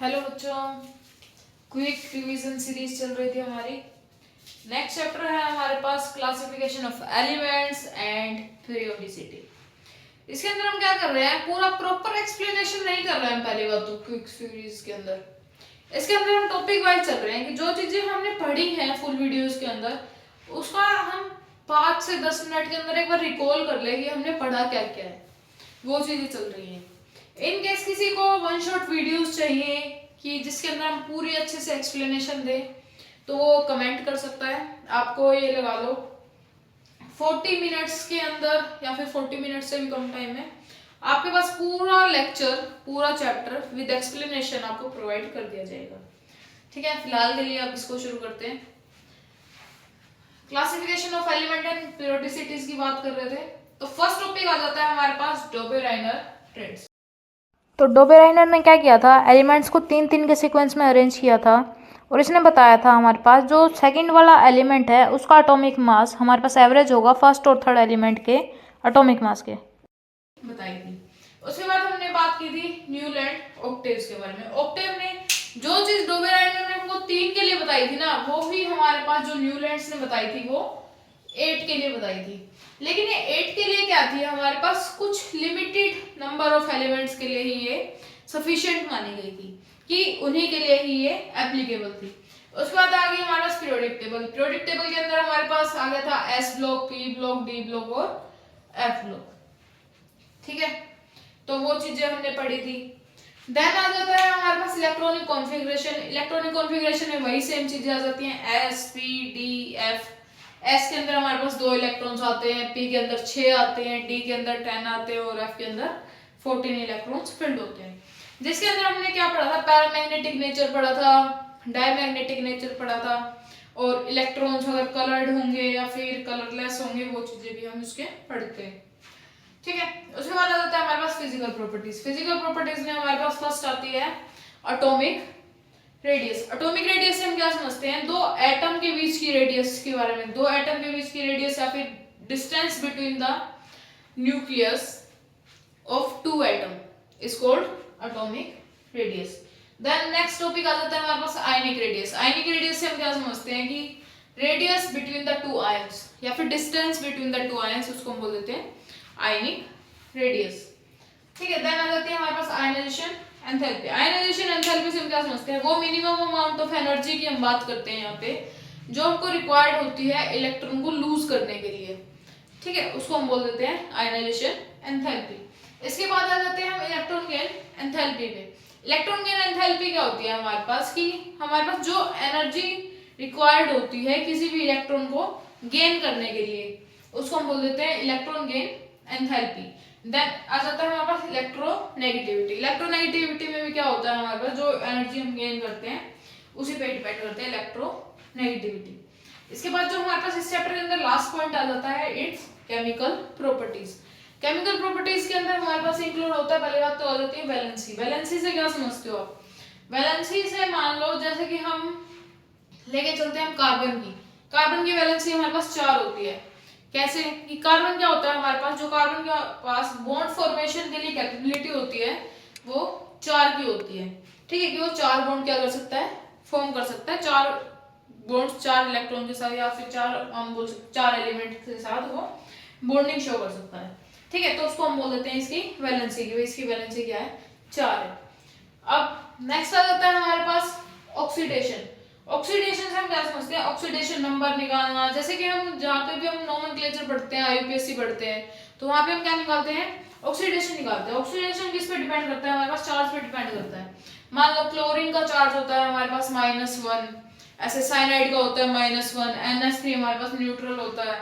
Hello बच्चों, quick revision series चल रही थी हमारी। नेक्स्ट चैप्टर है हमारे पास classification of elements and periodicity. इसके अंदर हम क्या कर रहे हैं, पूरा प्रॉपर एक्सप्लेनेशन नहीं कर रहे हैं। पहली बात तो क्विक सीरीज के अंदर इसके अंदर हम टॉपिक वाइज चल रहे हैं कि जो चीजें हमने पढ़ी हैं फुल वीडियोस के अंदर, उसका हम 5 से 10 मिनट के अंदर एक बार रिकॉल कर ले कि हमने पढ़ा क्या क्या है। वो चीजें चल रही हैं। इन केस किसी को वन शॉट वीडियोस चाहिए कि जिसके अंदर हम पूरी अच्छे से एक्सप्लेनेशन दें, तो वो कमेंट कर सकता है। आपको ये लगा लो 40 मिनट्स के अंदर या फिर 40 मिनट से भी कम टाइम में आपके पास पूरा लेक्चर, पूरा चैप्टर विद एक्सप्लेनेशन आपको प्रोवाइड कर दिया जाएगा। ठीक है, फिलहाल के लिए आप इसको शुरू करते हैं। क्लासिफिकेशन ऑफ एलिमेंट एंड पीरियोडिसिटीज की बात कर रहे थे, तो फर्स्ट टॉपिक आ जाता है हमारे पास डोबेराइनर ट्रेड्स। तो डोबेराइनर ने क्या किया था, एलिमेंट्स को 3-3 के सीक्वेंस में अरेंज किया था और इसने बताया था हमारे पास जो सेकंड वाला एलिमेंट है उसका एटॉमिक मास हमारे पास एवरेज होगा फर्स्ट और थर्ड एलिमेंट के एटॉमिक मास के बताई थी। उसके बाद हमने बात की थी न्यूलैंड ऑक्टेव्स के बारे में। ऑक्टेव ने जो चीज डोबेराइनर ने हमको 3 के लिए बताई थी ना, वो भी हमारे पास जो न्यूलैंड्स ने बताई थी वो 8 के लिए बताई थी। लेकिन ये 8 के लिए क्या थी, हमारे पास कुछ लिमिटेड नंबर ऑफ एलिमेंट्स के लिए ही ये सफिशिएंट मानी गई थी कि उन्हीं के लिए ही ये एप्लीकेबल थी। उसके बाद आ गई हमारे पास पीरियोडिक टेबल। पीरियोडिक टेबल के अंदर हमारे पास आ गया था S block, P block, D block और एफ ब्लॉक। ठीक है, तो वो चीजें हमने पढ़ी थी। देन आ जाता है हमारे पास इलेक्ट्रॉनिक कॉन्फ़िगरेशन। इलेक्ट्रॉनिक कॉन्फ़िगरेशन में वही सेम चीजें आ जाती हैं, S, P, D, F. S के अंदर हमारे पास 2 इलेक्ट्रॉन्स आते हैं, पी के अंदर 6 आते हैं, डी के अंदर 10 आते हैं और एफ के अंदर 14 इलेक्ट्रॉन्स फिल्ड होते हैं। जिसके अंदर हमने क्या पढ़ा था, पैरामैग्नेटिक नेचर पढ़ा था, डायमैग्नेटिक नेचर पढ़ा था, और इलेक्ट्रॉन्स अगर कलर्ड होंगे या फिर कलरलेस होंगे वो चीजें भी हम उसके पढ़ते हैं। ठीक है, उसके बाद आ जाता है हमारे पास फिजिकल प्रॉपर्टीज। फिजिकल प्रॉपर्टीज में हमारे पास फर्स्ट आती है एटॉमिक रेडियस। एटॉमिक रेडियस से हम क्या समझते हैं, 2 एटम के बीच की रेडियस के बारे में। 2 एटम के बीच की रेडियस या फिर distance between the nucleus of 2 atom is called atomic radius. Then next topic आ जाता है हमारे पास आयनिक रेडियस। आयनिक रेडियस से हम क्या समझते हैं कि रेडियस बिटवीन द 2 आयंस या फिर डिस्टेंस बिटवीन द 2 आयंस, उसको हम बोल देते हैं आयनिक रेडियस। ठीक है, देन आ जाती है हमारे पास आयनाइजेशन एंथैल्पी। आयनाइजेशन एंथैल्पी से हम क्या समझते हैं, वो मिनिमम अमाउंट ऑफ एनर्जी की हम बात करते हैं यहाँ पे, जो हमको रिक्वायर्ड होती है इलेक्ट्रॉन को लूज करने के लिए। ठीक है, उसको हम बोल देते हैं आयनाइजेशन एंथैल्पी। इसके बाद आ जाते हैं हम इलेक्ट्रॉन गेन एंथैल्पी पे। इलेक्ट्रॉन गेन एंथैल्पी क्या होती है हमारे पास कि हमारे पास जो एनर्जी रिक्वायर्ड होती है किसी भी इलेक्ट्रॉन को गेन करने के लिए, उसको हम बोल देते हैं इलेक्ट्रॉन गेन एंथैल्पी। देन आ जाता है हमारे पास इलेक्ट्रोनेगेटिविटी। इलेक्ट्रोनेगेटिविटी में भी क्या होता है, हमारे पास जो एनर्जी हम गेन करते हैं उसी पे डिपेंड करते हैं इलेक्ट्रोनेगेटिविटी। इसके बाद जो हमारे पास इस चैप्टर के अंदर लास्ट पॉइंट आ जाता है it's chemical properties. Chemical properties के अंदर हमारे पास इंक्लूड होता है, पहली बात तो आ जाती है वैलेंसी। वैलेंसी से क्या समझते हो आप, वैलेंसी से मान लो जैसे कि हम लेके चलते हैं हम कार्बन की वैलेंसी हमारे पास 4 होती है। कैसे कि कार्बन क्या होता है हमारे पास, जो कार्बन के पास बॉन्ड फॉर्मेशन के लिए कैपेबिलिटी होती है वो 4 की होती है। ठीक है, कि वो 4 बॉन्ड क्या कर सकता है, फॉर्म कर सकता है। 4 बॉन्ड्स 4 इलेक्ट्रॉन के साथ या फिर 4 एलिमेंट के साथ वो बॉन्डिंग शो कर सकता है। ठीक है, तो उसको हम बोल देते हैं इसकी वैलेंसी की। इसकी वैलेंसी क्या है, 4 है। अब नेक्स्ट आ जाता है हमारे पास ऑक्सीडेशन। ऑक्सीडेशन से हम क्या समझते हैं, ऑक्सीडेशन नंबर निकालना। जैसे कि हम जहाँ पे भी हम नोमेनक्लेचर पढ़ते हैं, आईयूपीएससी पढ़ते हैं, तो वहाँ पे हम क्या निकालते हैं, ऑक्सीडेशन निकालते हैं। ऑक्सीडेशन किस पे डिपेंड करता है, हमारे पास चार्ज पे डिपेंड करता है। मान लो क्लोरीन का चार्ज होता है हमारे पास -1, ऐसे साइनाइड का होता है -1, NH3 हमारे पास न्यूट्रल होता है।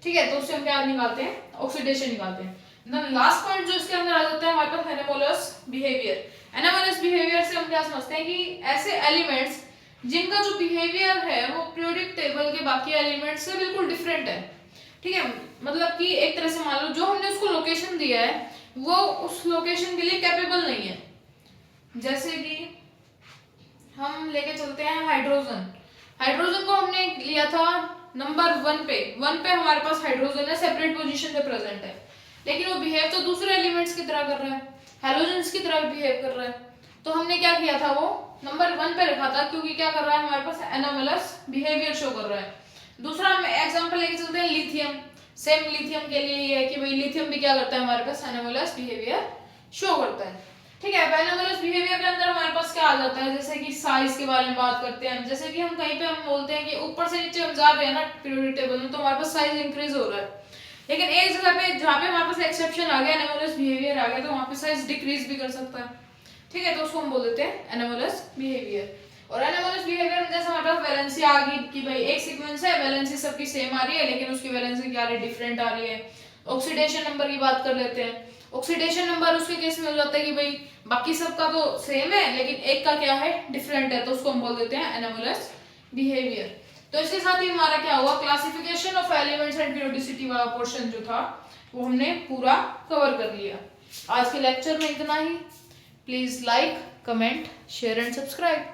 ठीक है, तो उससे हम क्या निकालते हैं, ऑक्सीडेशन निकालते हैं। देन लास्ट पॉइंट जो इसके अंदर आ जाता है हमारे पास एनामोलस बिहेवियर। एनामोलस बिहेवियर से हम क्या समझते हैं कि ऐसे एलिमेंट्स जिनका जो बिहेवियर है वो पीरियोडिक टेबल के बाकी एलिमेंट से बिल्कुल डिफरेंट है। ठीक है, मतलब कि एक तरह से मान लो जो हमने उसको लोकेशन दिया है वो उस लोकेशन के लिए कैपेबल नहीं है। जैसे कि हम लेके चलते हैं हाइड्रोजन। हाइड्रोजन को हमने लिया था नंबर 1 पे। 1 पे हमारे पास हाइड्रोजन है, सेपरेट पोजीशन पे प्रेजेंट है, लेकिन वो बिहेव तो दूसरे एलिमेंट्स की तरह कर रहा है, हैलोजेंस की तरह बिहेव कर रहा है। तो हमने क्या किया था, वो नंबर 1 पे रखा था, क्योंकि क्या कर रहा है हमारे पास एनोमलस बिहेवियर शो कर रहा है। दूसरा हम एग्जांपल लेके चलते हैं लिथियम। सेम लिथियम के लिए ये है कि भाई लिथियम भी क्या करता है हमारे पास एनोमलस बिहेवियर शो करता है। ठीक है, एनोमलस बिहेवियर के अंदर हमारे पास क्या आ जाता है, जैसे कि साइज के बारे में बात करते हैं। जैसे कि हम कहीं पे हम बोलते हैं कि ऊपर से नीचे हम जा रहे हैं ना पीरियोडिक टेबल में, तो हमारे पास साइज इंक्रीज हो रहा है। लेकिन एक जगह पे जहाँ पे हमारे पास एक्सेप्शन आ गया, एनोमलस बिहेवियर आ गया, तो वहाँ पे साइज डिक्रीज भी कर सकता है। ठीक है, तो उसको हम बोल देते हैं एनोमलस बिहेवियर। और एनोमलस बिहेवियर में जैसे हमारे पास वैलेंसी आ गई कि भाई एक सीक्वेंस है, वैलेंसी सबकी सेम आ रही है, लेकिन उसकी वैलेंसी क्या आ रही है, डिफरेंट आ रही है। ऑक्सीडेशन नंबर की बात कर लेते हैं। ऑक्सीडेशन नंबर उसके केस में हो जाता है कि भाई बाकी सबका तो सेम है, लेकिन एक का क्या है, डिफरेंट है, तो उसको हम बोल देते हैं एनोमलस बिहेवियर। तो इसके साथ ही हमारा क्या हुआ, classification of elements and periodicity वाला पोर्शन जो था वो हमने पूरा कवर कर लिया। आज के लेक्चर में इतना ही। Please like, comment, share and subscribe.